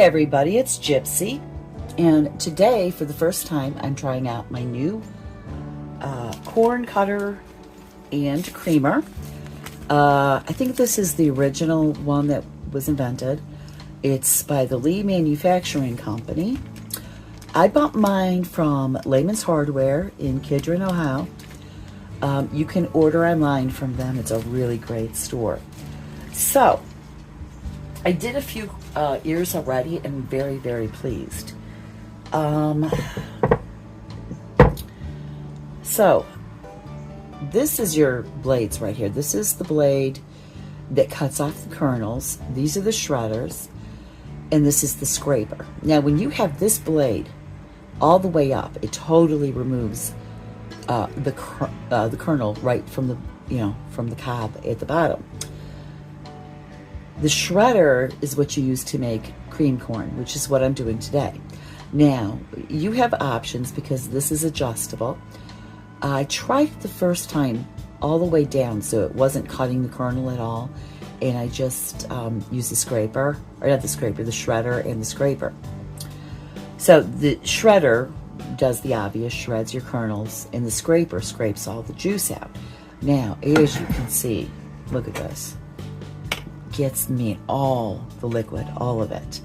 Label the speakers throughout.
Speaker 1: everybody, it's Gypsy, and today for the first time I'm trying out my new corn cutter and creamer. I think this is the original one that was invented. It's by the Lee Manufacturing Company. I bought mine from Lehman's Hardware in Kidron, Ohio. You can order online from them. It's a really great store. So I did a few ears already and very, very pleased. So this is your blades right here. This is the blade that cuts off the kernels. These are the shredders, and this is the scraper. Now, when you have this blade all the way up, it totally removes the kernel right from the from the cob at the bottom. The shredder is what you use to make cream corn, which is what I'm doing today. Now, you have options because this is adjustable. I tried it the first time all the way down so it wasn't cutting the kernel at all, and I just used the scraper, or not the scraper, the shredder and the scraper. So the shredder does the obvious, shreds your kernels, and the scraper scrapes all the juice out. Now, as you can see, look at this. Gets me all the liquid, all of it.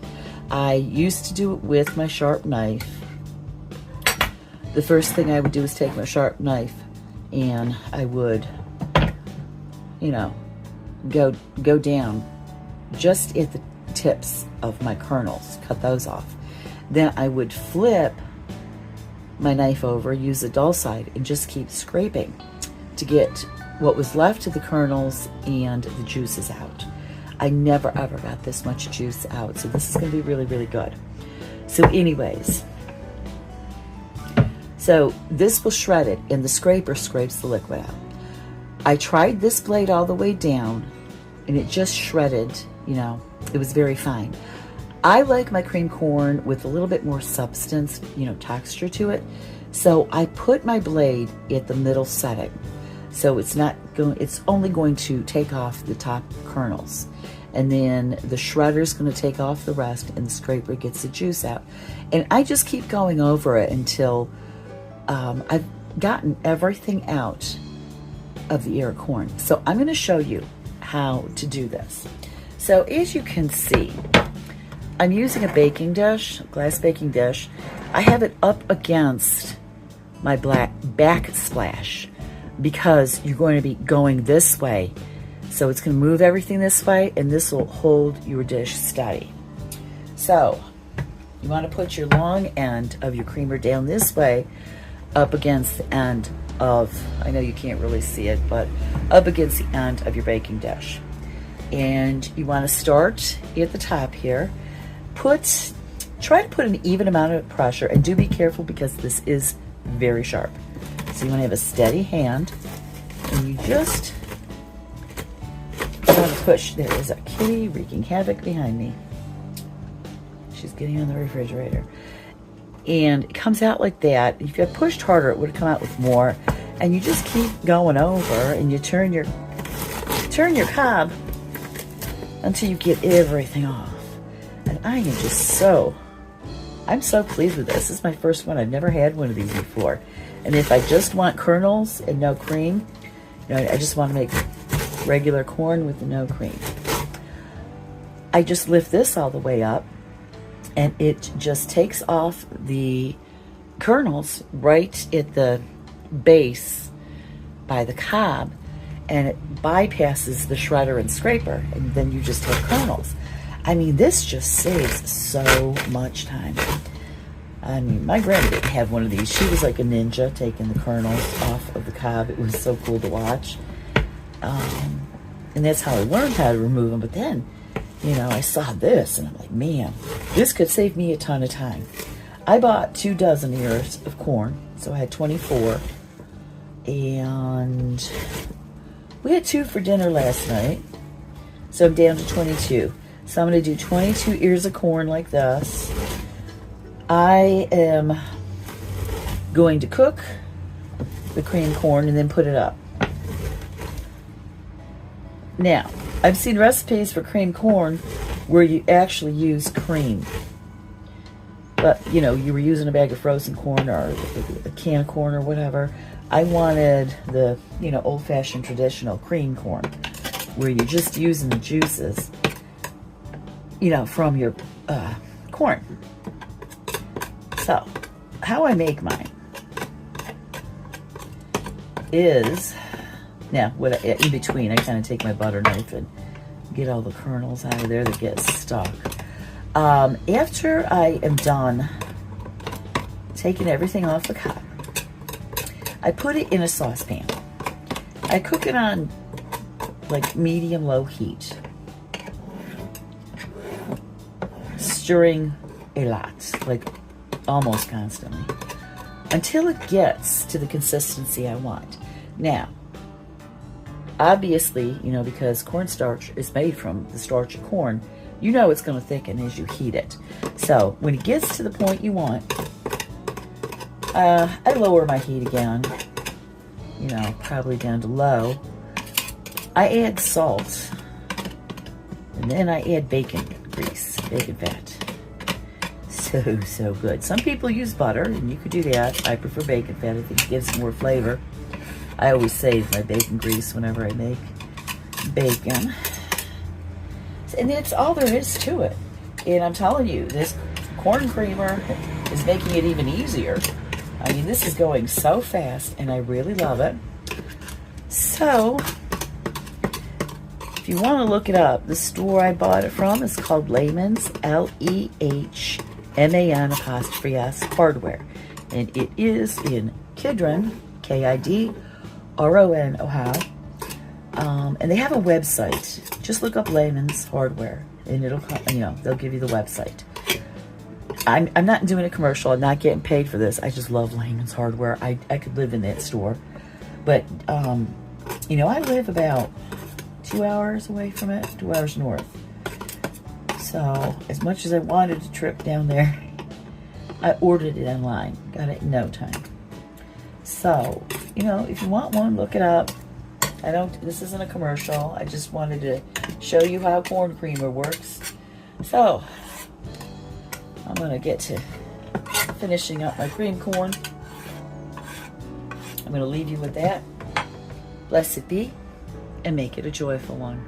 Speaker 1: I used to do it with my sharp knife. The first thing I would do is take my sharp knife and I would, go down just at the tips of my kernels, cut those off. Then I would flip my knife over, use the dull side, and just keep scraping to get what was left of the kernels and the juices out. I never ever got this much juice out, so this is going to be really, really good. So anyways, so this will shred it, and the scraper scrapes the liquid out. I tried this blade all the way down, and it just shredded, it was very fine. I like my cream corn with a little bit more substance, texture to it. So I put my blade at the middle setting. So it's only going to take off the top kernels. And then the shredder's going to take off the rest, and the scraper gets the juice out. And I just keep going over it until I've gotten everything out of the ear of corn. So I'm going to show you how to do this. So as you can see, I'm using a baking dish, a glass baking dish. I have it up against my black backsplash because you're going to be going this way. So it's going to move everything this way, and this will hold your dish steady. So you want to put your long end of your creamer down this way up against the end of, I know you can't really see it, but up against the end of your baking dish. And you want to start at the top here. Try to put an even amount of pressure, and do be careful because this is very sharp. So you want to have a steady hand, and you just want to push. There is a kitty wreaking havoc behind me. She's getting on the refrigerator. And it comes out like that. If you had pushed harder, it would have come out with more. And you just keep going over, and you turn your cob until you get everything off. And I am just I'm so pleased with this. This is my first one. I've never had one of these before. And if I just want kernels and no cream, I just want to make regular corn with no cream. I just lift this all the way up, and it just takes off the kernels right at the base by the cob, and it bypasses the shredder and scraper, and then you just have kernels. I mean, this just saves so much time. I mean, my grandma didn't have one of these. She was like a ninja taking the kernels off of the cob. It was so cool to watch. And that's how I learned how to remove them. But then, I saw this, and I'm like, man, this could save me a ton of time. I bought 2 dozen ears of corn, so I had 24. And we had 2 for dinner last night, so I'm down to 22. So I'm going to do 22 ears of corn like this. I am going to cook the cream corn and then put it up. Now, I've seen recipes for cream corn where you actually use cream. But, you know, you were using a bag of frozen corn or a can of corn or whatever. I wanted the, you know, old-fashioned traditional cream corn, where you're just using the juices, you know, from your corn. So, how I make mine is, now, in between, I kind of take my butter knife and get all the kernels out of there that get stuck. After I am done taking everything off the cob, I put it in a saucepan. I cook it on like medium-low heat, stirring a lot, like almost constantly, until it gets to the consistency I want. Now, obviously, you know, because cornstarch is made from the starch of corn, you know it's going to thicken as you heat it. So when it gets to the point you want, I lower my heat again, you know, probably down to low. I add salt, and then I add bacon grease, bacon fat. So good. Some people use butter, and you could do that. I prefer bacon fat. I think it gives more flavor. I always save my bacon grease whenever I make bacon. And that's all there is to it. And I'm telling you, this corn creamer is making it even easier. I mean, this is going so fast, and I really love it. So, if you want to look it up, the store I bought it from is called Lehman's, Lehman''s Hardware. And it is in Kidron, Kidron, Ohio. And they have a website. Just look up Lehman's Hardware, and it'll come, you know, they'll give you the website. I'm not doing a commercial. I'm not getting paid for this. I just love Lehman's Hardware. I could live in that store. But, you know, I live about 2 hours away from it, 2 hours north. So, as much as I wanted to trip down there, I ordered it online. Got it in no time. So, you know, if you want one, look it up. This isn't a commercial. I just wanted to show you how corn creamer works. So, I'm going to get to finishing up my cream corn. I'm going to leave you with that. Blessed be, and make it a joyful one.